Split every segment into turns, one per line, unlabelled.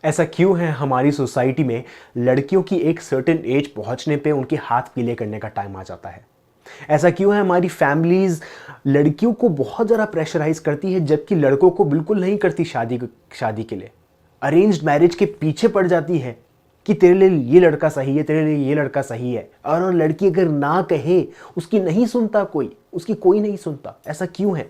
ऐसा क्यों है हमारी सोसाइटी में लड़कियों की एक सर्टेन एज पहुंचने पे उनके हाथ पीले करने का टाइम आ जाता है? ऐसा क्यों है हमारी फैमिलीज लड़कियों को बहुत ज़्यादा प्रेशराइज करती है जबकि लड़कों को बिल्कुल नहीं करती शादी के लिए? अरेंज्ड मैरिज के पीछे पड़ जाती है कि तेरे लिए ये लड़का सही है, तेरे लिए ये लड़का सही है, और लड़की अगर ना कहे उसकी नहीं सुनता कोई, उसकी कोई नहीं सुनता। ऐसा क्यों है?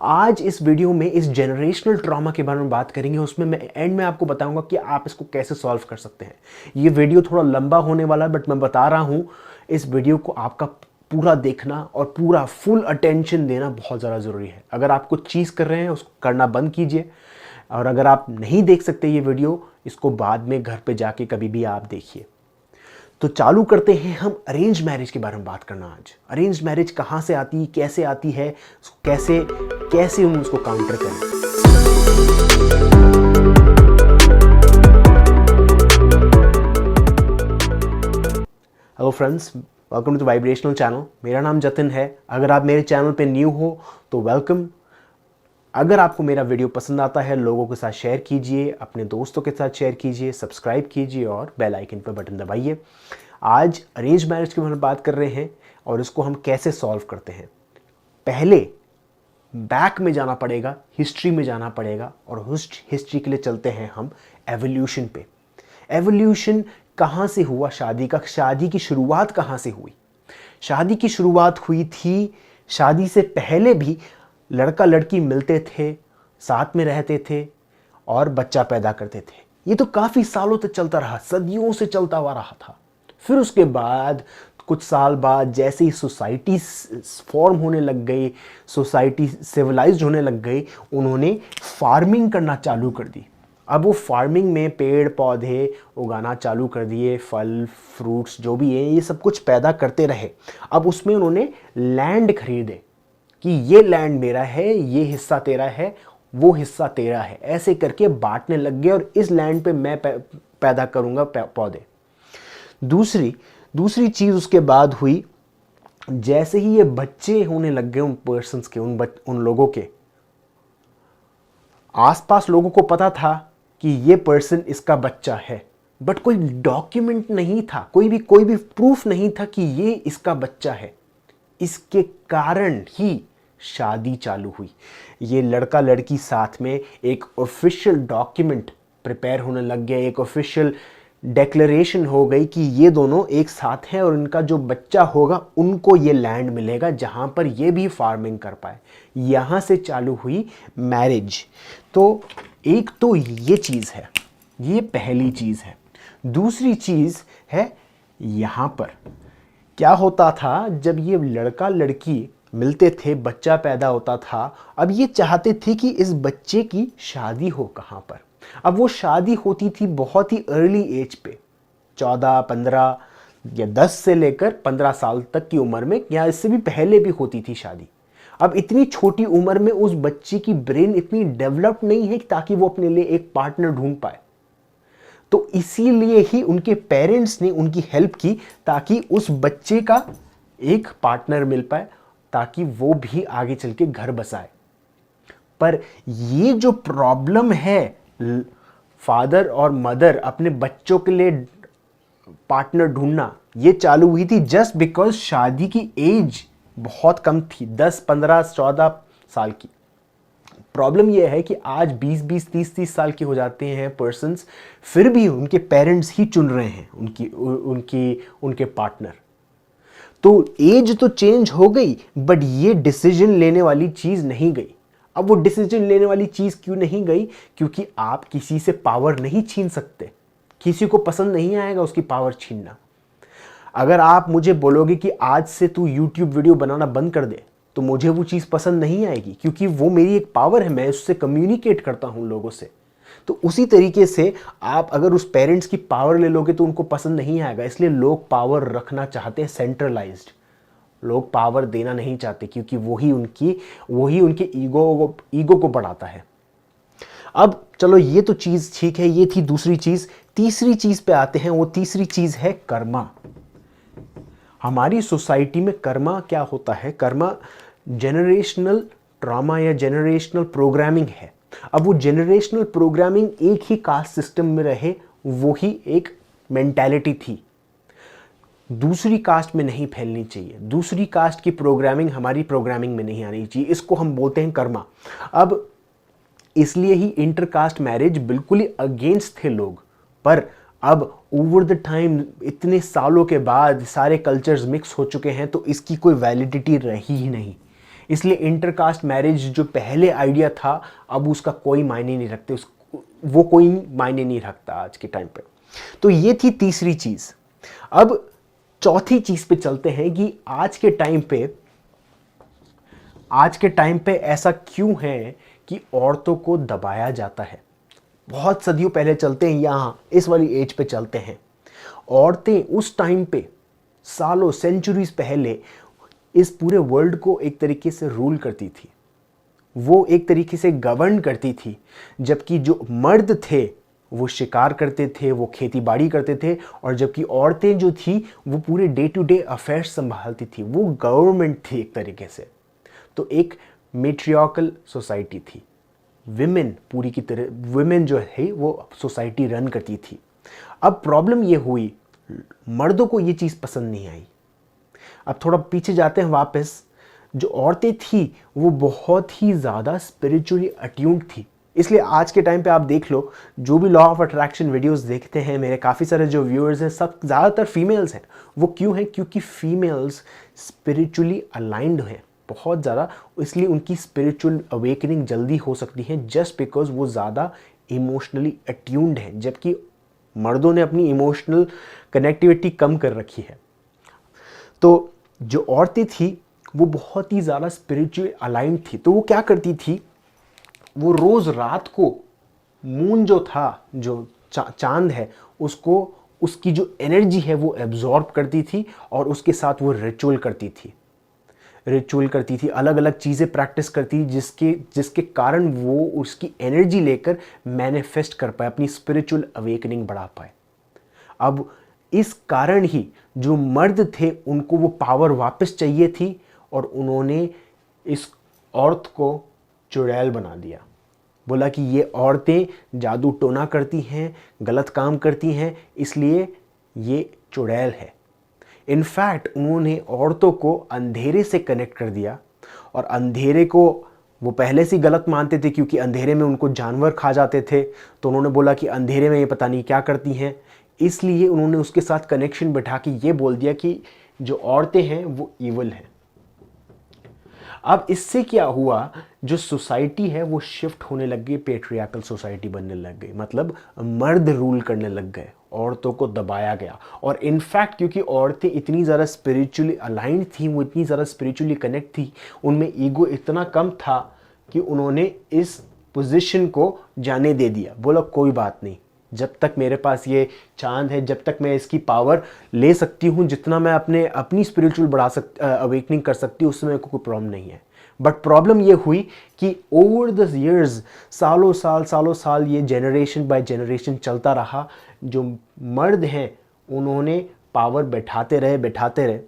आज इस वीडियो में इस जनरेशनल ट्रॉमा के बारे में बात करेंगे। उसमें मैं एंड में आपको बताऊंगा कि आप इसको कैसे सॉल्व कर सकते हैं। ये वीडियो थोड़ा लंबा होने वाला है, बट मैं बता रहा हूं इस वीडियो को आपका पूरा देखना और पूरा फुल अटेंशन देना बहुत ज़्यादा ज़रूरी है। अगर आप कुछ चीज़ कर रहे हैं उसको करना बंद कीजिए, और अगर आप नहीं देख सकते ये वीडियो, इसको बाद में घर पे जाके कभी भी आप देखिए। तो चालू करते हैं हम अरेंज मैरिज के बारे में बात करना। आज अरेंज मैरिज कहाँ से आती है, कैसे आती है, कैसे कैसे हम उसको काउंटर करें। Hello friends, welcome to vibrational channel. मेरा नाम जतिन है। अगर आप मेरे चैनल पे न्यू हो तो वेलकम। अगर आपको मेरा वीडियो पसंद आता है, लोगों के साथ शेयर कीजिए, अपने दोस्तों के साथ शेयर कीजिए, सब्सक्राइब कीजिए और बेल आइकन पर बटन दबाइए। आज अरेंज मैरिज के बारे में बात कर रहे हैं और इसको हम कैसे सॉल्व करते हैं। पहले बैक में जाना पड़ेगा, हिस्ट्री में जाना पड़ेगा, और उस हिस्ट्री के लिए चलते हैं हम एवोल्यूशन पे। एवोल्यूशन कहाँ से हुआ शादी का? शादी की शुरुआत कहाँ से हुई? शादी की शुरुआत हुई थी, शादी से पहले भी लड़का लड़की मिलते थे, साथ में रहते थे और बच्चा पैदा करते थे। ये तो काफ़ी सालों तक चलता रहा, सदियों से चलता हुआ रहा था। फिर उसके बाद कुछ साल बाद जैसे ही सोसाइटी फॉर्म होने लग गई, सोसाइटी सिविलाइज्ड होने लग गई, उन्होंने फार्मिंग करना चालू कर दी। अब वो फार्मिंग में पेड़ पौधे उगाना चालू कर दिए, फल फ्रूट्स जो भी है ये सब कुछ पैदा करते रहे। अब उसमें उन्होंने लैंड खरीदे कि ये लैंड मेरा है, ये हिस्सा तेरा है, वो हिस्सा तेरा है, ऐसे करके बांटने लग गए और इस लैंड पे मैं पैदा करूंगा पौधे। दूसरी चीज उसके बाद हुई, जैसे ही ये बच्चे होने लग गए उन पर्सन्स के, उन लोगों के आसपास लोगों को पता था कि ये पर्सन इसका बच्चा है, बट कोई डॉक्यूमेंट नहीं था, कोई भी प्रूफ नहीं था कि ये इसका बच्चा है। इसके कारण ही शादी चालू हुई। ये लड़का लड़की साथ में एक ऑफिशियल डॉक्यूमेंट प्रिपेयर होने लग गया, एक ऑफिशियल डेक्लेरेशन हो गई कि ये दोनों एक साथ हैं और इनका जो बच्चा होगा उनको ये लैंड मिलेगा जहां पर ये भी फार्मिंग कर पाए। यहां से चालू हुई मैरिज। तो एक तो ये चीज़ है, ये पहली चीज़ है। दूसरी चीज़ है, यहां पर क्या होता था, जब ये लड़का लड़की मिलते थे, बच्चा पैदा होता था, अब ये चाहते थे कि इस बच्चे की शादी हो कहाँ पर। अब वो शादी होती थी बहुत ही अर्ली एज पे, 14, 15 या 10 से लेकर 15 साल तक की उम्र में, या इससे भी पहले भी होती थी शादी। अब इतनी छोटी उम्र में उस बच्चे की ब्रेन इतनी डेवलप नहीं है ताकि वो अपने लिए एक पार्टनर ढूंढ पाए। तो इसीलिए ही उनके पेरेंट्स ने उनकी हेल्प की ताकि उस बच्चे का एक पार्टनर मिल पाए, ताकि वो भी आगे चल के घर बसाए। पर ये जो प्रॉब्लम है, फादर और मदर अपने बच्चों के लिए पार्टनर ढूंढना, ये चालू हुई थी जस्ट बिकॉज शादी की एज बहुत कम थी, 10, 15, 14 साल की। प्रॉब्लम यह है कि आज 20, 30 साल के हो जाते हैं पर्सन्स, फिर भी उनके पेरेंट्स ही चुन रहे हैं उनके पार्टनर। तो एज तो चेंज हो गई, बट ये डिसीजन लेने वाली चीज नहीं गई। अब वो डिसीजन लेने वाली चीज क्यों नहीं गई? क्योंकि आप किसी से पावर नहीं छीन सकते। किसी को पसंद नहीं आएगा उसकी पावर छीनना। अगर आप मुझे बोलोगे कि आज से तू YouTube वीडियो बनाना बंद कर दे, तो मुझे वो चीज़ पसंद नहीं आएगी, क्योंकि वो मेरी एक पावर है, मैं उससे कम्युनिकेट करता हूँ लोगों से। तो उसी तरीके से आप अगर उस पेरेंट्स की पावर ले लोगे तो उनको पसंद नहीं आएगा। इसलिए लोग पावर रखना चाहते हैं सेंट्रलाइज्ड। लोग पावर देना नहीं चाहते, क्योंकि वही उनके ईगो को बढ़ाता है। अब चलो, ये तो चीज़ ठीक है, ये थी दूसरी चीज़। तीसरी चीज़ पे आते हैं। वो तीसरी चीज़ है कर्मा। हमारी सोसाइटी में कर्मा क्या होता है? कर्मा जनरेशनल ट्रॉमा या जनरेशनल प्रोग्रामिंग है। अब वो जेनरेशनल प्रोग्रामिंग एक ही कास्ट सिस्टम में रहे, वो ही एक मेंटालिटी थी। दूसरी कास्ट में नहीं फैलनी चाहिए, दूसरी कास्ट की प्रोग्रामिंग हमारी प्रोग्रामिंग में नहीं आनी चाहिए, इसको हम बोलते हैं कर्मा। अब इसलिए ही इंटरकास्ट मैरिज बिल्कुल ही अगेंस्ट थे लोग, पर अब ओवर द टाइम इतने सालों के बाद सारे कल्चर्स मिक्स हो चुके हैं तो इसकी कोई वैलिडिटी रही ही नहीं। इसलिए इंटरकास्ट मैरिज जो पहले आइडिया था अब उसका कोई मायने नहीं रखते, वो कोई मायने नहीं रखता आज के टाइम पे। तो ये थी तीसरी चीज। अब चौथी चीज पे चलते हैं कि आज के टाइम पे ऐसा क्यों है कि औरतों को दबाया जाता है। बहुत सदियों पहले चलते हैं, यहाँ इस वाली एज पे चलते हैं। औरतें उस टाइम पे सालों सेंचुरीज पहले इस पूरे वर्ल्ड को एक तरीके से रूल करती थी, वो एक तरीके से गवर्न करती थी, जबकि जो मर्द थे वो शिकार करते थे, वो खेती बाड़ी करते थे, और जबकि औरतें जो थी वो पूरे डे टू डे अफेयर्स संभालती थी, वो गवर्नमेंट थी एक तरीके से। तो एक मेट्रियार्कल सोसाइटी थी, विमेन पूरी की तरह विमेन जो है वो सोसाइटी रन करती थी। अब प्रॉब्लम ये हुई, मर्दों को ये चीज़ पसंद नहीं आई। अब थोड़ा पीछे जाते हैं वापस, जो औरतें थी वो बहुत ही ज़्यादा स्पिरिचुअली अट्यून्ड थी। इसलिए आज के टाइम पे आप देख लो, जो भी लॉ ऑफ अट्रैक्शन वीडियोस देखते हैं, मेरे काफ़ी सारे जो व्यूअर्स हैं सब ज़्यादातर फीमेल्स हैं। वो क्यों हैं? क्योंकि फीमेल्स स्पिरिचुअली अलाइंड हैं बहुत ज़्यादा, इसलिए उनकी स्पिरिचुअल अवेकनिंग जल्दी हो सकती है, जस्ट बिकॉज वो ज़्यादा इमोशनली अट्यून्ड है, जबकि मर्दों ने अपनी इमोशनल कनेक्टिविटी कम कर रखी है। तो जो औरतें थी वो बहुत ही ज़्यादा स्पिरिचुअली अलाइंड थी। तो वो क्या करती थी, वो रोज़ रात को मून जो था, जो चांद है, उसको उसकी जो एनर्जी है वो एब्जॉर्ब करती थी और उसके साथ वो रिचुअल करती थी, अलग अलग चीज़ें प्रैक्टिस करती, जिसके कारण वो उसकी एनर्जी लेकर मैनिफेस्ट कर पाए, अपनी स्पिरिचुअल अवेकनिंग बढ़ा पाए। अब इस कारण ही जो मर्द थे उनको वो पावर वापस चाहिए थी, और उन्होंने इस औरत को चुड़ैल बना दिया। बोला कि ये औरतें जादू टोना करती हैं, गलत काम करती हैं, इसलिए ये चुड़ैल है। इनफैक्ट उन्होंने औरतों को अंधेरे से कनेक्ट कर दिया, और अंधेरे को वो पहले से गलत मानते थे क्योंकि अंधेरे में उनको जानवर खा जाते थे। तो उन्होंने बोला कि अंधेरे में ये पता नहीं क्या करती हैं, इसलिए उन्होंने उसके साथ कनेक्शन बैठा के ये बोल दिया कि जो औरतें हैं वो ईवल हैं। अब इससे क्या हुआ, जो सोसाइटी है वो शिफ्ट होने लग गई, पेट्रियार्कल सोसाइटी बनने लग गई, मतलब मर्द रूल करने लग गए, औरतों को दबाया गया। और इनफैक्ट क्योंकि औरतें इतनी ज़्यादा स्पिरिचुअली अलाइंड थी, वो इतनी ज़्यादा स्पिरिचुअली कनेक्ट थी, उनमें ईगो इतना कम था कि उन्होंने इस पोजीशन को जाने दे दिया। बोला कोई बात नहीं, जब तक मेरे पास ये चांद है, जब तक मैं इसकी पावर ले सकती हूँ, जितना मैं अपनी स्पिरिचुअल अवेकनिंग कर सकती हूँ, उसमें मेरे को कोई प्रॉब्लम नहीं है। बट प्रॉब्लम ये हुई कि ओवर द इयर्स, सालों साल ये जनरेशन बाय जनरेशन चलता रहा। जो मर्द हैं उन्होंने पावर बैठाते रहे,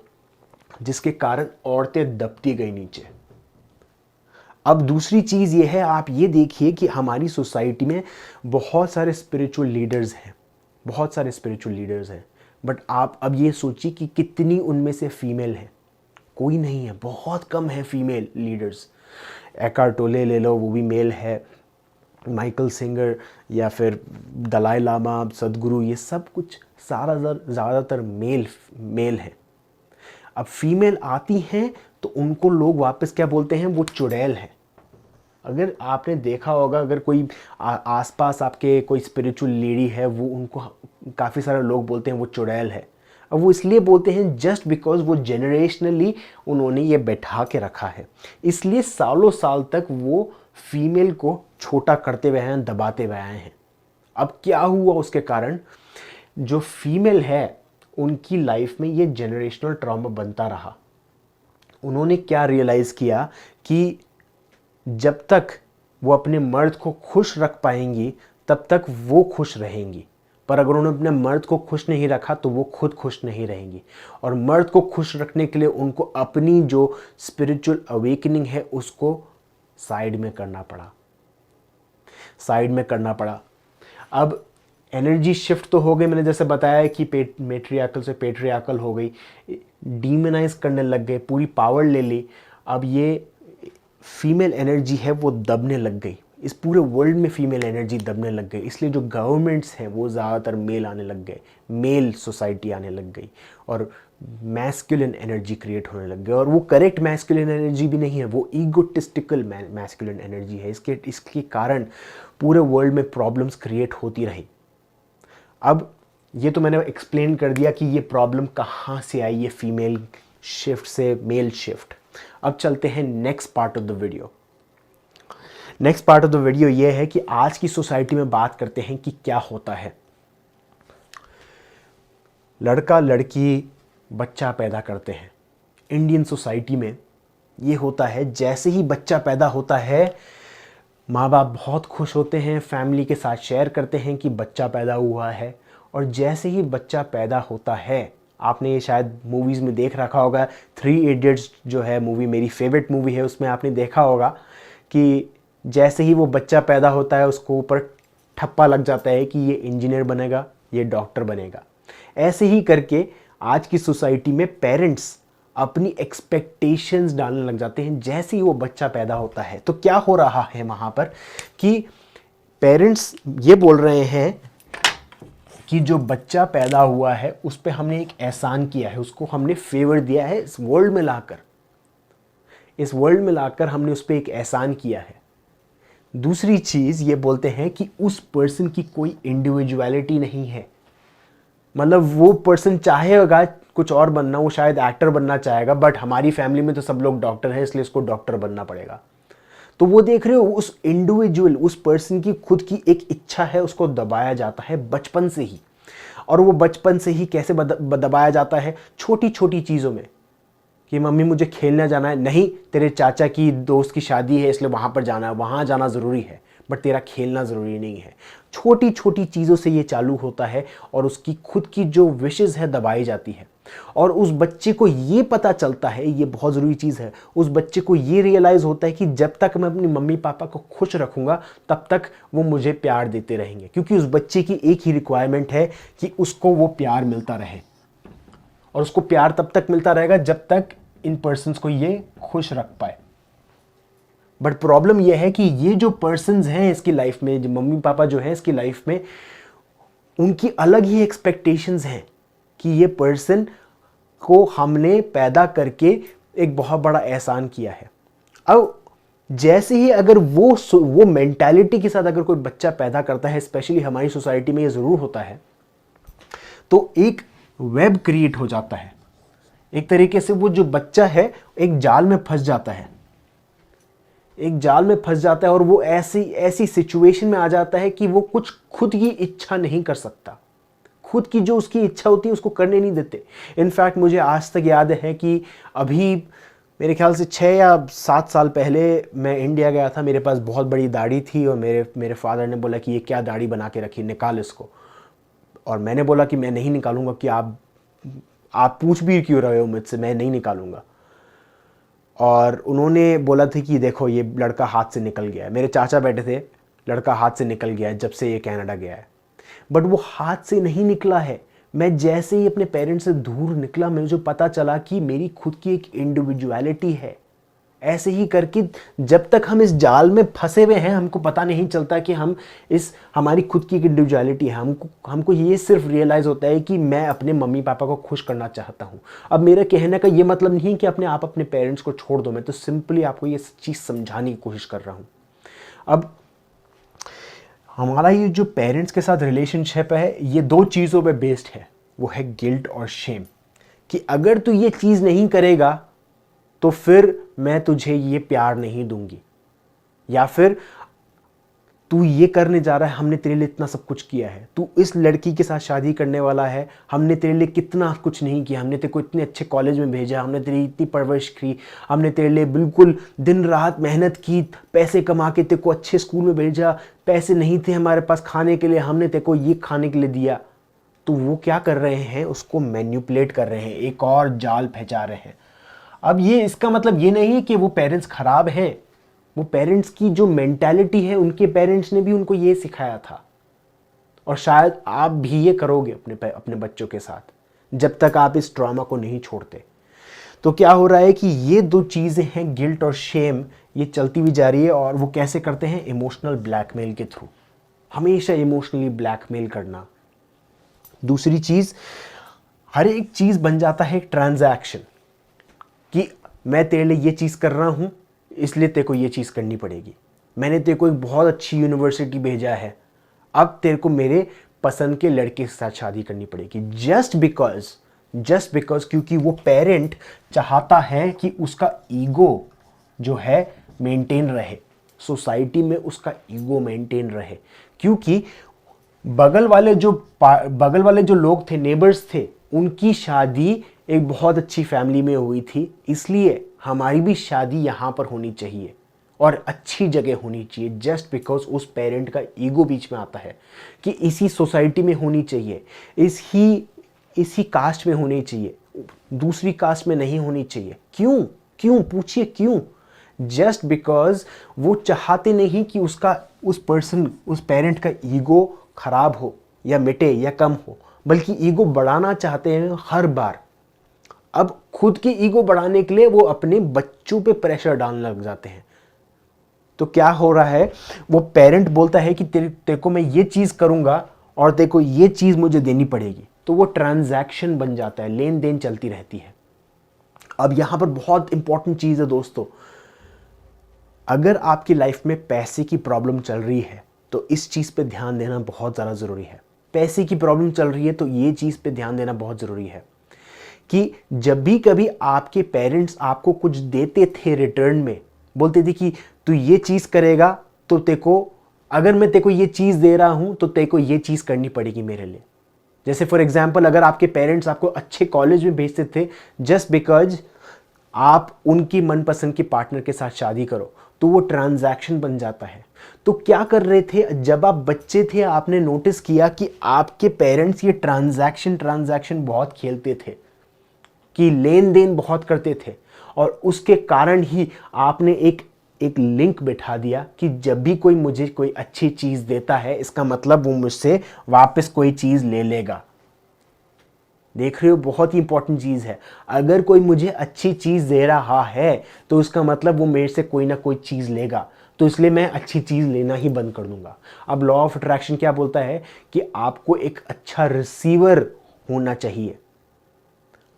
जिसके कारण औरतें दबती गई नीचे। अब दूसरी चीज़ ये है, आप ये देखिए कि हमारी सोसाइटी में बहुत सारे स्पिरिचुअल लीडर्स हैं, बट आप अब ये सोचिए कि कितनी उनमें से फीमेल हैं। कोई नहीं है, बहुत कम है फीमेल लीडर्स। एकार्ट टोले ले लो, वो भी मेल है, माइकल सिंगर या फिर दलाई लामा, सदगुरु, ये सब कुछ ज़्यादातर मेल है। अब फीमेल आती हैं तो उनको लोग वापस क्या बोलते हैं, वो चुड़ैल है। अगर आपने देखा होगा, अगर कोई आसपास आपके कोई स्पिरिचुअल लेडी है, वो उनको काफ़ी सारे लोग बोलते हैं वो चुड़ैल है। अब वो इसलिए बोलते हैं जस्ट बिकॉज वो जेनरेशनली उन्होंने ये बैठा के रखा है, इसलिए सालों साल तक वो फीमेल को छोटा करते हुए हैं, दबाते हुए आए हैं। अब क्या हुआ उसके कारण, जो फीमेल है उनकी लाइफ में ये जनरेशनल ट्रॉमा बनता रहा। उन्होंने क्या रियलाइज़ किया कि जब तक वो अपने मर्द को खुश रख पाएंगी तब तक वो खुश रहेंगी, पर अगर उन्होंने अपने मर्द को खुश नहीं रखा तो वो खुद खुश नहीं रहेंगी। और मर्द को खुश रखने के लिए उनको अपनी जो स्पिरिचुअल अवेकनिंग है उसको साइड में करना पड़ा। साइड में करना पड़ा। अब एनर्जी शिफ्ट तो हो गई, मैंने जैसे बताया कि मेट्रियाकल से पेट्रियाकल हो गई, डीमोनाइज करने लग गए, पूरी पावर ले ली। अब ये फीमेल एनर्जी है वो दबने लग गई, इस पूरे वर्ल्ड में फीमेल एनर्जी दबने लग गई। इसलिए जो गवर्नमेंट्स हैं वो ज़्यादातर मेल आने लग गए, मेल सोसाइटी आने लग गई और मैस्कुलिन एनर्जी क्रिएट होने लग गई। और वो करेक्ट मैस्कुलिन एनर्जी भी नहीं है, वो ईगोटिस्टिकल मैस्कुलिन एनर्जी है। इसके कारण पूरे वर्ल्ड में प्रॉब्लम्स क्रिएट होती रही। अब ये तो मैंने एक्सप्लेन कर दिया कि ये प्रॉब्लम कहाँ से आई, ये फीमेल शिफ्ट से मेल शिफ्ट। अब चलते हैं next part of the video. Next part of the video ये है कि आज की सोसाइटी में बात करते हैं कि क्या होता है। लड़का लड़की बच्चा पैदा करते हैं। इंडियन सोसाइटी में ये होता है, जैसे ही बच्चा पैदा होता है माँ बाप बहुत खुश होते हैं, फैमिली के साथ शेयर करते हैं कि बच्चा पैदा हुआ है। और जैसे ही बच्चा पैदा होता है, आपने ये शायद मूवीज़ में देख रखा होगा, 3 इडियट्स जो है मूवी, मेरी फेवरेट मूवी है, उसमें आपने देखा होगा कि जैसे ही वो बच्चा पैदा होता है उसको ऊपर ठप्पा लग जाता है कि ये इंजीनियर बनेगा, ये डॉक्टर बनेगा। ऐसे ही करके आज की सोसाइटी में पेरेंट्स अपनी एक्सपेक्टेशंस डालने लग जाते हैं जैसे ही वो बच्चा पैदा होता है। तो क्या हो रहा है वहाँ पर कि पेरेंट्स ये बोल रहे हैं कि जो बच्चा पैदा हुआ है उस पर हमने एक एहसान किया है, उसको हमने फेवर दिया है इस वर्ल्ड में लाकर हमने उस पर एक एहसान किया है। दूसरी चीज़ ये बोलते हैं कि उस पर्सन की कोई इंडिविजुअलिटी नहीं है। मतलब वो पर्सन चाहेगा कुछ और बनना, वो शायद एक्टर बनना चाहेगा, बट हमारी फैमिली में तो सब लोग डॉक्टर हैं इसलिए उसको डॉक्टर बनना पड़ेगा। तो वो देख रहे हो, उस इंडिविजुअल, उस पर्सन की खुद की एक इच्छा है, उसको दबाया जाता है बचपन से ही। और वो बचपन से ही कैसे दबाया जाता है? छोटी छोटी चीज़ों में कि मम्मी मुझे खेलने जाना है, नहीं तेरे चाचा की दोस्त की शादी है इसलिए वहाँ पर जाना है, वहाँ जाना ज़रूरी है, बट तेरा खेलना ज़रूरी नहीं है। छोटी छोटी चीज़ों से ये चालू होता है और उसकी खुद की जो विशेज़ है दबाई जाती है। और उस बच्चे को ये पता चलता है, ये बहुत ज़रूरी चीज़ है, उस बच्चे को ये रियलाइज़ होता है कि जब तक मैं अपनी मम्मी पापा को खुश रखूँगा तब तक वो मुझे प्यार देते रहेंगे। क्योंकि उस बच्चे की एक ही रिक्वायरमेंट है कि उसको वो प्यार मिलता रहे, और उसको प्यार तब तक मिलता रहेगा जब तक इन पर्सन्स को ये खुश रख पाए। बट प्रॉब्लम यह है कि ये जो पर्सन्स हैं इसकी लाइफ में, जो मम्मी पापा जो हैं इसकी लाइफ में, उनकी अलग ही एक्सपेक्टेशंस हैं कि ये पर्सन को हमने पैदा करके एक बहुत बड़ा एहसान किया है। अब जैसे ही अगर वो मेंटालिटी के साथ अगर कोई बच्चा पैदा करता है, स्पेशली हमारी सोसाइटी में ये ज़रूर होता है, तो एक वेब क्रिएट हो जाता है। एक तरीके से वो जो बच्चा है एक जाल में फंस जाता है, और वो ऐसी सिचुएशन में आ जाता है कि वो कुछ खुद की इच्छा नहीं कर सकता। खुद की जो उसकी इच्छा होती है उसको करने नहीं देते। इनफैक्ट मुझे आज तक याद है कि अभी मेरे ख्याल से 6 या 7 साल पहले मैं इंडिया गया था। मेरे पास बहुत बड़ी दाढ़ी थी और मेरे फादर ने बोला कि ये क्या दाढ़ी बना के रखी, निकाल इसको। और मैंने बोला कि मैं नहीं निकालूंगा, कि आप पूछ भी क्यों रहे हो मुझसे, मैं नहीं निकालूंगा। और उन्होंने बोला था कि देखो ये लड़का हाथ से निकल गया है। मेरे चाचा बैठे थे, लड़का हाथ से निकल गया है जब से ये कनाडा गया है। बट वो हाथ से नहीं निकला है। मैं जैसे ही अपने पेरेंट्स से दूर निकला, मुझे पता चला कि मेरी खुद की एक इंडिविजुअलिटी है। ऐसे ही करके जब तक हम इस जाल में फंसे हुए हैं हमको पता नहीं चलता कि हमारी खुद की एक इंडिविजुअलिटी है। हमको ये सिर्फ रियलाइज़ होता है कि मैं अपने मम्मी पापा को खुश करना चाहता हूँ। अब मेरा कहने का ये मतलब नहीं कि आप अपने पेरेंट्स को छोड़ दो, मैं तो सिंपली आपको ये चीज़ समझाने की कोशिश कर रहा हूँ। अब हमारा ये जो पेरेंट्स के साथ रिलेशनशिप है ये 2 चीज़ों पे बेस्ड है, वो है गिल्ट और शेम। कि अगर तू ये चीज़ नहीं करेगा तो फिर मैं तुझे ये प्यार नहीं दूंगी, या फिर तू ये करने जा रहा है, हमने तेरे लिए इतना सब कुछ किया है, तू इस लड़की के साथ शादी करने वाला है, हमने तेरे लिए कितना कुछ नहीं किया, हमने तेरे को इतने अच्छे कॉलेज में भेजा, हमने तेरी इतनी परवरिश की, हमने तेरे लिए बिल्कुल दिन रात मेहनत की, पैसे कमा के तेरे को अच्छे स्कूल में भेजा, पैसे नहीं थे हमारे पास खाने के लिए, हमने तेरे को ये खाने के लिए दिया। तो वो क्या कर रहे हैं, उसको मैन्युपुलेट कर रहे हैं, एक और जाल फैला रहे हैं। अब ये इसका मतलब ये नहीं है कि वो पेरेंट्स खराब हैं, वो पेरेंट्स की जो मेंटालिटी है, उनके पेरेंट्स ने भी उनको ये सिखाया था, और शायद आप भी ये करोगे अपने बच्चों के साथ जब तक आप इस ट्रॉमा को नहीं छोड़ते। तो क्या हो रहा है कि ये दो चीज़ें हैं, गिल्ट और शेम, ये चलती हुई जा रही है। और वो कैसे करते हैं? इमोशनल ब्लैकमेल के थ्रू, हमेशा इमोशनली ब्लैकमेल करना। दूसरी चीज़, हर एक चीज़ बन जाता है एक ट्रांजैक्शन, कि मैं तेरे लिए ये चीज़ कर रहा हूँ इसलिए तेरे को ये चीज़ करनी पड़ेगी। मैंने तेरे को एक बहुत अच्छी यूनिवर्सिटी भेजा है, अब तेरे को मेरे पसंद के लड़के के साथ शादी करनी पड़ेगी। जस्ट बिकॉज क्योंकि वो पेरेंट चाहता है कि उसका ईगो जो है मेंटेन रहे, सोसाइटी में उसका ईगो मेंटेन रहे। क्योंकि बगल वाले जो लोग थे, नेबर्स थे, उनकी शादी एक बहुत अच्छी फैमिली में हुई थी, इसलिए हमारी भी शादी यहाँ पर होनी चाहिए और अच्छी जगह होनी चाहिए। जस्ट बिकॉज उस पेरेंट का ईगो बीच में आता है कि इसी सोसाइटी में होनी चाहिए, इसी कास्ट में होनी चाहिए, दूसरी कास्ट में नहीं होनी चाहिए। क्यों पूछिए क्यों? जस्ट बिकॉज वो चाहते नहीं कि उस पेरेंट का ईगो खराब हो या मिटे या कम हो, बल्कि ईगो बढ़ाना चाहते हैं हर बार। अब खुद की ईगो बढ़ाने के लिए वो अपने बच्चों पे प्रेशर डालने लग जाते हैं। तो क्या हो रहा है, वो पेरेंट बोलता है कि तेरे को मैं ये चीज करूंगा और तेरे को ये चीज मुझे देनी पड़ेगी, तो वो ट्रांजैक्शन बन जाता है, लेन देन चलती रहती है। अब यहां पर बहुत इंपॉर्टेंट चीज है दोस्तों, अगर आपकी लाइफ में पैसे की प्रॉब्लम चल रही है तो इस चीज पे ध्यान देना बहुत ज्यादा जरूरी है। पैसे की प्रॉब्लम चल रही है तो ये चीज पे ध्यान देना बहुत जरूरी है कि जब भी कभी आपके पेरेंट्स आपको कुछ देते थे, रिटर्न में बोलते थे कि तू ये चीज करेगा तो तेरे को, अगर मैं तेरे को ये चीज दे रहा हूं तो तेरे को ये चीज करनी पड़ेगी मेरे लिए। जैसे फॉर एग्जाम्पल, अगर आपके पेरेंट्स आपको अच्छे कॉलेज में भेजते थे जस्ट बिकॉज आप उनकी मनपसंद के पार्टनर के साथ शादी करो, तो वो ट्रांजैक्शन बन जाता है। तो क्या कर रहे थे, जब आप बच्चे थे आपने नोटिस किया कि आपके पेरेंट्स ये ट्रांजैक्शन बहुत खेलते थे, कि लेन देन बहुत करते थे, और उसके कारण ही आपने एक लिंक बिठा दिया कि जब भी कोई मुझे कोई अच्छी चीज देता है इसका मतलब वो मुझसे वापस कोई चीज ले लेगा। देख रहे हो, बहुत ही इंपॉर्टेंट चीज है। अगर कोई मुझे अच्छी चीज दे रहा है तो उसका मतलब वो मेरे से कोई ना कोई चीज लेगा, तो इसलिए मैं अच्छी चीज लेना ही बंद कर दूंगा। अब लॉ ऑफ अट्रैक्शन क्या बोलता है कि आपको एक अच्छा रिसीवर होना चाहिए,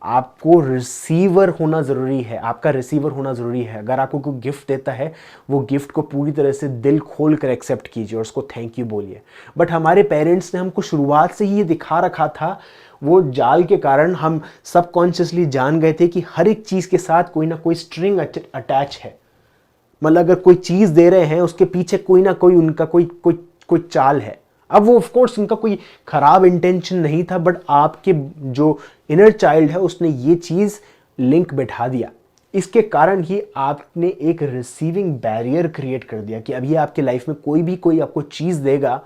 आपको रिसीवर होना जरूरी है, आपका रिसीवर होना जरूरी है। अगर आपको कोई गिफ्ट देता है, वो गिफ्ट को पूरी तरह से दिल खोल कर एक्सेप्ट कीजिए और उसको थैंक यू बोलिए। बट हमारे पेरेंट्स ने हमको शुरुआत से ही ये दिखा रखा था, वो जाल के कारण हम सबकॉन्शियसली जान गए थे कि हर एक चीज के साथ कोई ना कोई स्ट्रिंग अटैच है। मतलब अगर कोई चीज दे रहे हैं उसके पीछे कोई ना कोई उनका कोई चाल है। अब वो ऑफ कोर्स उनका कोई खराब इंटेंशन नहीं था, बट आपके जो इनर चाइल्ड है उसने ये चीज लिंक बैठा दिया। इसके कारण ही आपने एक रिसीविंग बैरियर क्रिएट कर दिया कि अभी आपके लाइफ में कोई आपको चीज देगा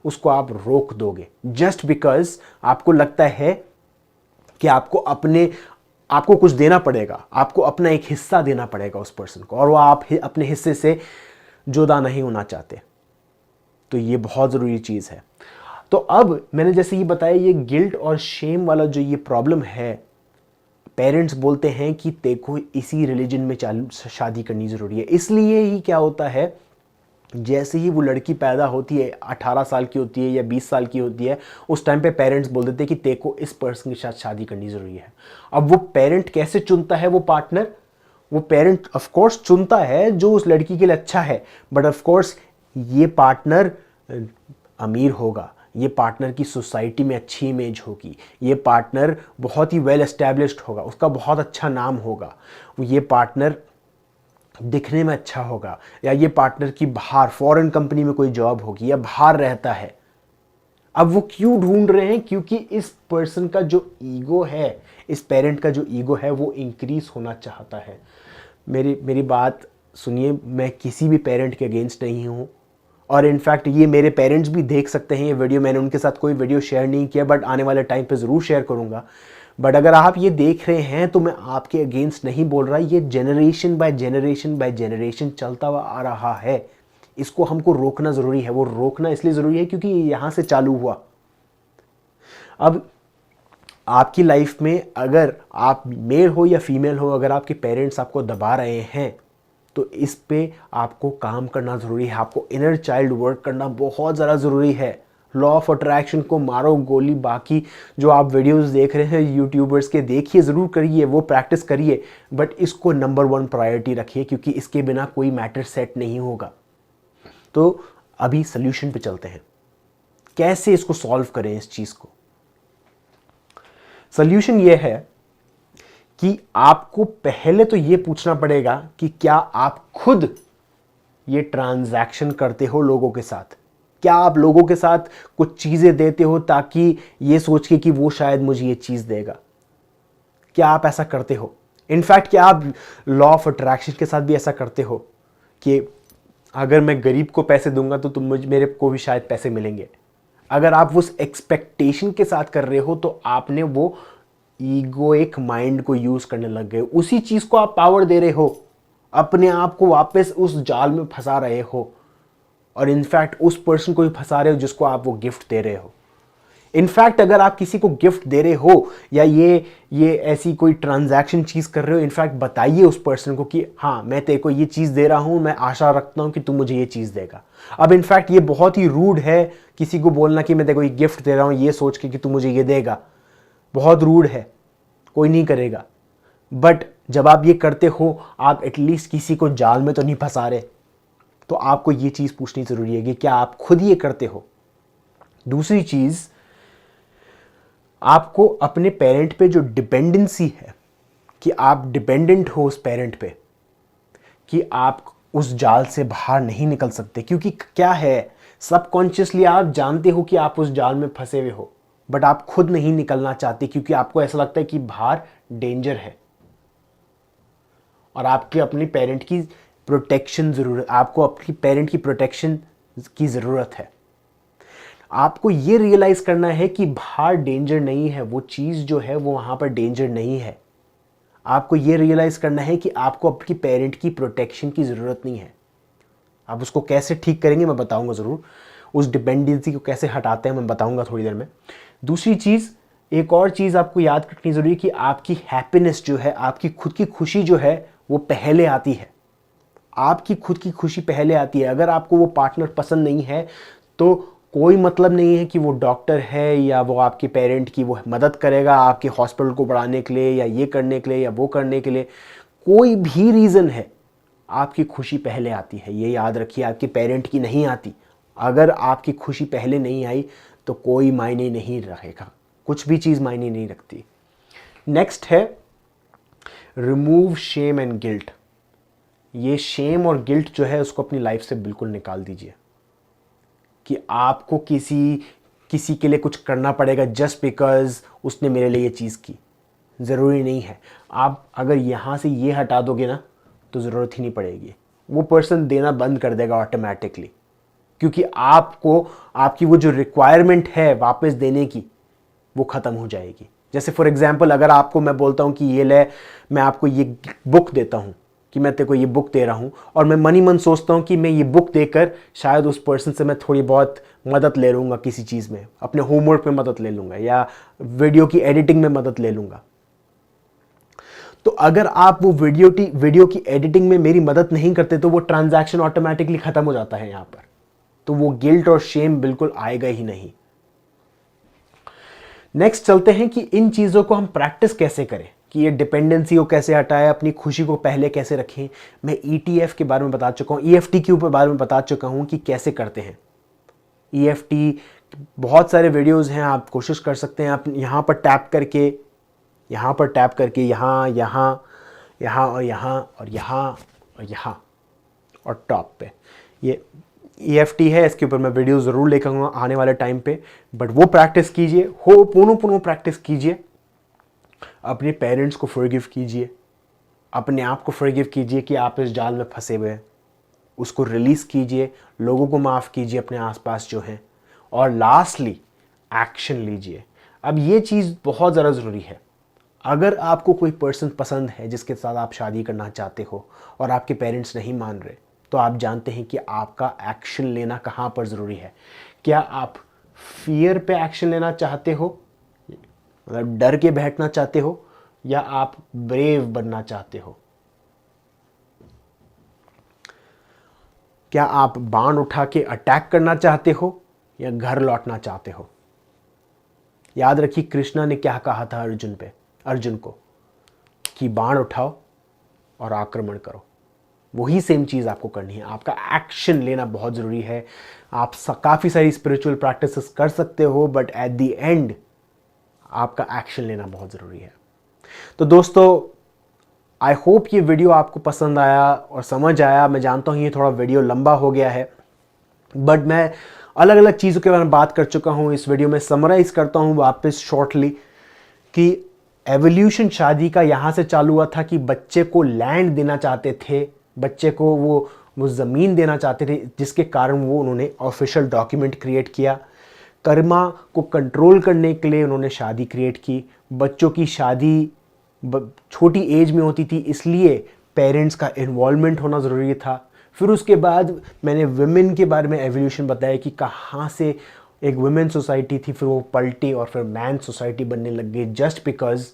उसको आप रोक दोगे, जस्ट बिकॉज आपको लगता है कि आपको कुछ देना पड़ेगा, आपको अपना एक हिस्सा देना पड़ेगा उस पर्सन को, और वो आप अपने हिस्से से जुदा नहीं होना चाहते। तो ये बहुत ज़रूरी चीज़ है। तो अब मैंने जैसे ये बताया, ये गिल्ट और शेम वाला जो ये प्रॉब्लम है, पेरेंट्स बोलते हैं कि देखो इसी रिलीजन में शादी करनी ज़रूरी है। इसलिए ही क्या होता है, जैसे ही वो लड़की पैदा होती है, 18 साल की होती है या 20 साल की होती है, उस टाइम पे पेरेंट्स बोल देते हैं कि तेको इस पर्सन के साथ शादी करनी ज़रूरी है। अब वो पेरेंट कैसे चुनता है वो पार्टनर? वो पेरेंट ऑफ कोर्स चुनता है जो उस लड़की के लिए अच्छा है, बट ऑफ कोर्स ये पार्टनर अमीर होगा, ये पार्टनर की सोसाइटी में अच्छी इमेज होगी, ये पार्टनर बहुत ही वेल एस्टैब्लिश्ड होगा, उसका बहुत अच्छा नाम होगा, ये पार्टनर दिखने में अच्छा होगा, या ये पार्टनर की बाहर फॉरेन कंपनी में कोई जॉब होगी या बाहर रहता है। अब वो क्यों ढूंढ रहे हैं? क्योंकि इस पर्सन का जो ईगो है, इस पेरेंट का जो ईगो है वो इंक्रीज होना चाहता है। मेरी बात सुनिए, मैं किसी भी पेरेंट के अगेंस्ट नहीं हूँ, और इनफैक्ट ये मेरे पेरेंट्स भी देख सकते हैं ये वीडियो। मैंने उनके साथ कोई वीडियो शेयर नहीं किया, बट आने वाले टाइम पे ज़रूर शेयर करूँगा। बट अगर आप ये देख रहे हैं तो मैं आपके अगेंस्ट नहीं बोल रहा, ये generation by generation by generation चलता हुआ आ रहा है। इसको हमको रोकना ज़रूरी है। वो रोकना इसलिए ज़रूरी है क्योंकि ये यहाँ से चालू हुआ। अब आपकी लाइफ में अगर आप मेल हो या फीमेल हो, अगर आपके पेरेंट्स आपको दबा रहे हैं तो इस पे आपको काम करना ज़रूरी है। आपको इनर चाइल्ड वर्क करना बहुत ज़्यादा ज़रूरी है। लॉ ऑफ अट्रैक्शन को मारो गोली। बाकी जो आप वीडियोस देख रहे हैं यूट्यूबर्स के, देखिए ज़रूर करिए, वो प्रैक्टिस करिए, बट इसको नंबर 1 प्रायोरिटी रखिए क्योंकि इसके बिना कोई मैटर सेट नहीं होगा। तो अभी सोल्यूशन पे चलते हैं, कैसे इसको सॉल्व करें इस चीज़ को। सोल्यूशन ये है कि आपको पहले तो ये पूछना पड़ेगा कि क्या आप खुद ये ट्रांजैक्शन करते हो लोगों के साथ। क्या आप लोगों के साथ कुछ चीज़ें देते हो ताकि ये सोच के कि वो शायद मुझे ये चीज़ देगा। क्या आप ऐसा करते हो? इनफैक्ट क्या आप लॉ ऑफ अट्रैक्शन के साथ भी ऐसा करते हो कि अगर मैं गरीब को पैसे दूंगा तो मेरे को भी शायद पैसे मिलेंगे। अगर आप उस एक्सपेक्टेशन के साथ कर रहे हो तो आपने वो ईगोइक माइंड को यूज करने लग गए। उसी चीज को आप पावर दे रहे हो, अपने आप को वापस उस जाल में फंसा रहे हो, और इनफैक्ट उस पर्सन को भी फंसा रहे हो जिसको आप वो गिफ्ट दे रहे हो। इनफैक्ट अगर आप किसी को गिफ्ट दे रहे हो या ये ऐसी कोई ट्रांजैक्शन चीज कर रहे हो, इनफैक्ट बताइए उस पर्सन को कि हाँ मैं तेरे को ये चीज दे रहा हूं, मैं आशा रखता हूं कि तू मुझे ये चीज देगा। अब इनफैक्ट ये बहुत ही रूड है किसी को बोलना कि मैं तेरे को ये गिफ्ट दे रहा हूं ये सोच के कि तू मुझे ये देगा। बहुत रूड है, कोई नहीं करेगा। बट जब आप ये करते हो, आप एटलीस्ट किसी को जाल में तो नहीं फंसा रहे। तो आपको ये चीज पूछनी जरूरी है कि क्या आप खुद ये करते हो। दूसरी चीज, आपको अपने पेरेंट पे जो डिपेंडेंसी है कि आप डिपेंडेंट हो उस पेरेंट पे, कि आप उस जाल से बाहर नहीं निकल सकते। क्योंकि क्या है, सबकॉन्शियसली आप जानते हो कि आप उस जाल में फंसे हुए हो, बट आप खुद नहीं निकलना चाहते क्योंकि आपको ऐसा लगता है कि बाहर डेंजर है और आपके अपने पेरेंट की प्रोटेक्शन जरूरत, आपको अपनी पेरेंट की प्रोटेक्शन की ज़रूरत है। आपको ये रियलाइज़ करना है कि बाहर डेंजर नहीं है, वो चीज़ जो है वो वहाँ पर डेंजर नहीं है। आपको ये रियलाइज़ करना है कि आपको अपनी पेरेंट की प्रोटेक्शन की ज़रूरत नहीं है। आप उसको कैसे ठीक करेंगे मैं बताऊंगा ज़रूर। उस डिपेंडेंसी को कैसे हटाते हैं मैं बताऊंगा थोड़ी देर में। दूसरी चीज़, एक और चीज़ आपको याद रखनी ज़रूरी है कि आपकी हैप्पीनेस जो है, आपकी खुद की खुशी जो है वो पहले आती है। आपकी खुद की खुशी पहले आती है। अगर आपको वो पार्टनर पसंद नहीं है तो कोई मतलब नहीं है कि वो डॉक्टर है या वो आपके पेरेंट की वो मदद करेगा आपके हॉस्पिटल को बढ़ाने के लिए या ये करने के लिए या वो करने के लिए। कोई भी रीज़न है, आपकी खुशी पहले आती है। ये याद रखिए, आपके पेरेंट की नहीं आती। अगर आपकी खुशी पहले नहीं आई तो कोई मायने नहीं रखेगा, कुछ भी चीज़ मायने नहीं रखती। नेक्स्ट है रिमूव शेम एंड गिल्ट। ये शेम और गिल्ट जो है उसको अपनी लाइफ से बिल्कुल निकाल दीजिए कि आपको किसी के लिए कुछ करना पड़ेगा जस्ट बिकॉज उसने मेरे लिए ये चीज़ की। ज़रूरी नहीं है। आप अगर यहाँ से ये हटा दोगे ना तो ज़रूरत ही नहीं पड़ेगी। वो पर्सन देना बंद कर देगा ऑटोमेटिकली, क्योंकि आपको आपकी वो जो रिक्वायरमेंट है वापस देने की वो ख़त्म हो जाएगी। जैसे फॉर एग्जांपल, अगर आपको मैं बोलता हूँ कि ये ले, मैं आपको ये बुक देता हूँ, कि मैं तेरे को ये बुक दे रहा हूँ, और मैं मनी मन सोचता हूँ कि मैं ये बुक देकर शायद उस पर्सन से मैं थोड़ी बहुत मदद ले लूँगा किसी चीज़ में, अपने होमवर्क में मदद ले लूँगा या वीडियो की एडिटिंग में मदद ले लूँगा। तो अगर आप वो वीडियो की एडिटिंग में मेरी मदद नहीं करते तो वो ट्रांजैक्शन ऑटोमेटिकली ख़त्म हो जाता है यहाँ पर। तो वो गिल्ट और शेम बिल्कुल आएगा ही नहीं। नेक्स्ट चलते हैं कि इन चीज़ों को हम प्रैक्टिस कैसे करें, कि ये डिपेंडेंसी को कैसे हटाएं, अपनी खुशी को पहले कैसे रखें। मैं ETF के बारे में बता चुका हूँ, EFT के ऊपर बारे में बता चुका हूँ कि कैसे करते हैं। EFT बहुत सारे वीडियोस हैं, आप कोशिश कर सकते हैं। आप यहाँ पर टैप करके यहाँ और यहाँ और टॉप पे ये EFT है। इसके ऊपर मैं वीडियो ज़रूर लेकर आऊँगा आने वाले टाइम पे, बट वो प्रैक्टिस कीजिए, पुनः प्रैक्टिस कीजिए। अपने पेरेंट्स को फॉरगिव कीजिए, अपने आप को फॉरगिव कीजिए कि आप इस जाल में फंसे हुए हैं, उसको रिलीज़ कीजिए, लोगों को माफ़ कीजिए अपने आसपास जो हैं, और लास्टली एक्शन लीजिए। अब ये चीज़ बहुत ज़्यादा ज़रूरी है। अगर आपको कोई पर्सन पसंद है जिसके साथ आप शादी करना चाहते हो और आपके पेरेंट्स नहीं मान रहे, तो आप जानते हैं कि आपका एक्शन लेना कहाँ पर ज़रूरी है। क्या आप फियर पे एक्शन लेना चाहते हो, मतलब डर के बैठना चाहते हो, या आप ब्रेव बनना चाहते हो? क्या आप बाण उठा के अटैक करना चाहते हो या घर लौटना चाहते हो? याद रखिए कृष्णा ने क्या कहा था अर्जुन को कि बाण उठाओ और आक्रमण करो। वही सेम चीज़ आपको करनी है। आपका एक्शन लेना बहुत ज़रूरी है। आप काफ़ी सारी स्पिरिचुअल प्रैक्टिसेस कर सकते हो, बट एट द एंड आपका एक्शन लेना बहुत ज़रूरी है। तो दोस्तों, आई होप ये वीडियो आपको पसंद आया और समझ आया। मैं जानता हूँ ये थोड़ा वीडियो लंबा हो गया है, बट मैं अलग अलग चीज़ों के बारे में बात कर चुका हूँ। इस वीडियो में समराइज़ करता हूँ वापस शॉर्टली कि एवोल्यूशन शादी का यहाँ से चालू हुआ था कि बच्चे को लैंड देना चाहते थे, बच्चे को वो ज़मीन देना चाहते थे, जिसके कारण वो उन्होंने ऑफिशियल डॉक्यूमेंट क्रिएट किया। कर्मा को कंट्रोल करने के लिए उन्होंने शादी क्रिएट की। बच्चों की शादी छोटी एज में होती थी, इसलिए पेरेंट्स का इन्वॉल्वमेंट होना ज़रूरी था। फिर उसके बाद मैंने वुमेन के बारे में एवोल्यूशन बताया कि कहाँ से एक वुमेन सोसाइटी थी, फिर वो पलटी और फिर मैन सोसाइटी बनने लग गई, जस्ट बिकॉज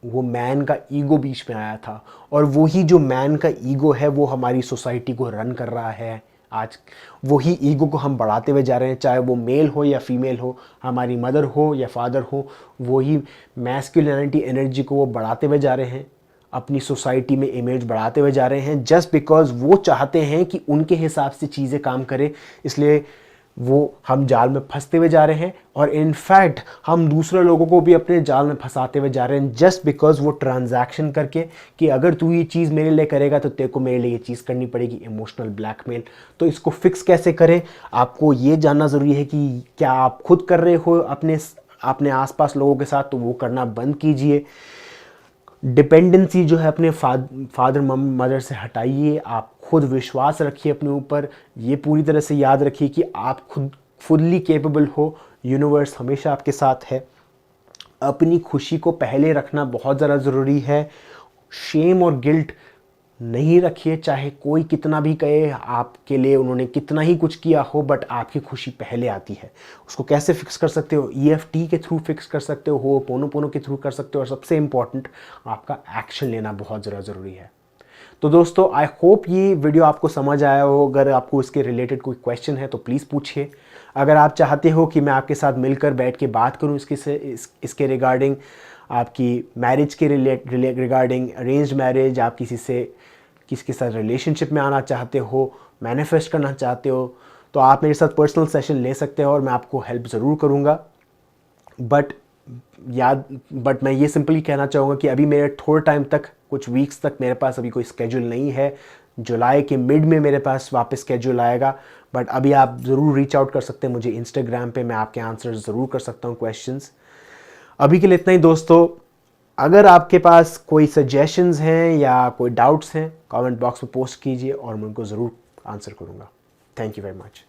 वो मैन का ईगो बीच में आया था। और वही जो मैन का ईगो है वो हमारी सोसाइटी को रन कर रहा है आज। वही ईगो को हम बढ़ाते हुए जा रहे हैं, चाहे वो मेल हो या फीमेल हो, हमारी मदर हो या फादर हो, वही मैस्कुलिनिटी एनर्जी को वो बढ़ाते हुए जा रहे हैं, अपनी सोसाइटी में इमेज बढ़ाते हुए जा रहे हैं, जस्ट बिकॉज वो चाहते हैं कि उनके हिसाब से चीज़ें काम करें। इसलिए वो हम जाल में फंसते हुए जा रहे हैं, और इनफैक्ट हम दूसरे लोगों को भी अपने जाल में फंसाते हुए जा रहे हैं, जस्ट बिकॉज वो ट्रांजैक्शन करके कि अगर तू ये चीज़ मेरे लिए करेगा तो तेरे को मेरे लिए ये चीज़ करनी पड़ेगी, इमोशनल ब्लैकमेल। तो इसको फिक्स कैसे करें, आपको ये जानना ज़रूरी है कि क्या आप खुद कर रहे हो अपने आसपास लोगों के साथ, तो वो करना बंद कीजिए। डिपेंडेंसी जो है अपने फादर मदर से हटाइए। आप खुद विश्वास रखिए अपने ऊपर। ये पूरी तरह से याद रखिए कि आप खुद फुल्ली कैपेबल हो। यूनिवर्स हमेशा आपके साथ है। अपनी खुशी को पहले रखना बहुत ज़्यादा ज़रूरी है। शेम और गिल्ट नहीं रखिए, चाहे कोई कितना भी कहे आपके लिए, उन्होंने कितना ही कुछ किया हो, बट आपकी खुशी पहले आती है। उसको कैसे फिक्स कर सकते हो? EFT के थ्रू फिक्स कर सकते हो, पोनो के थ्रू कर सकते हो, और सबसे इम्पॉर्टेंट आपका एक्शन लेना बहुत ज़्यादा ज़रूरी है। तो दोस्तों, आई होप ये वीडियो आपको समझ आया हो। अगर आपको इसके रिलेटेड कोई क्वेश्चन है तो प्लीज़ पूछिए। अगर आप चाहते हो कि मैं आपके साथ मिलकर बैठ के बात करूँ इसके रिगार्डिंग, आपकी मैरिज के रिगार्डिंग, अरेंज्ड मैरिज, आप किसके साथ रिलेशनशिप में आना चाहते हो, मैनिफेस्ट करना चाहते हो, तो आप मेरे साथ पर्सनल सेशन ले सकते हो और मैं आपको हेल्प ज़रूर करूँगा। बट मैं ये सिंपली कहना चाहूँगा कि अभी मेरे थोड़े टाइम तक, कुछ वीक्स तक मेरे पास अभी कोई स्केड्यूल नहीं है। जुलाई के मिड में मेरे पास वापस स्केड्यूल आएगा, बट अभी आप ज़रूर रीच आउट कर सकते हैं मुझे इंस्टाग्राम पे। मैं आपके आंसर ज़रूर कर सकता हूँ क्वेश्चंस। अभी के लिए इतना ही दोस्तों। अगर आपके पास कोई सजेशंस हैं या कोई डाउट्स हैं, कमेंट बॉक्स में पोस्ट कीजिए और मैं उनको ज़रूर आंसर करूँगा। Thank you very much.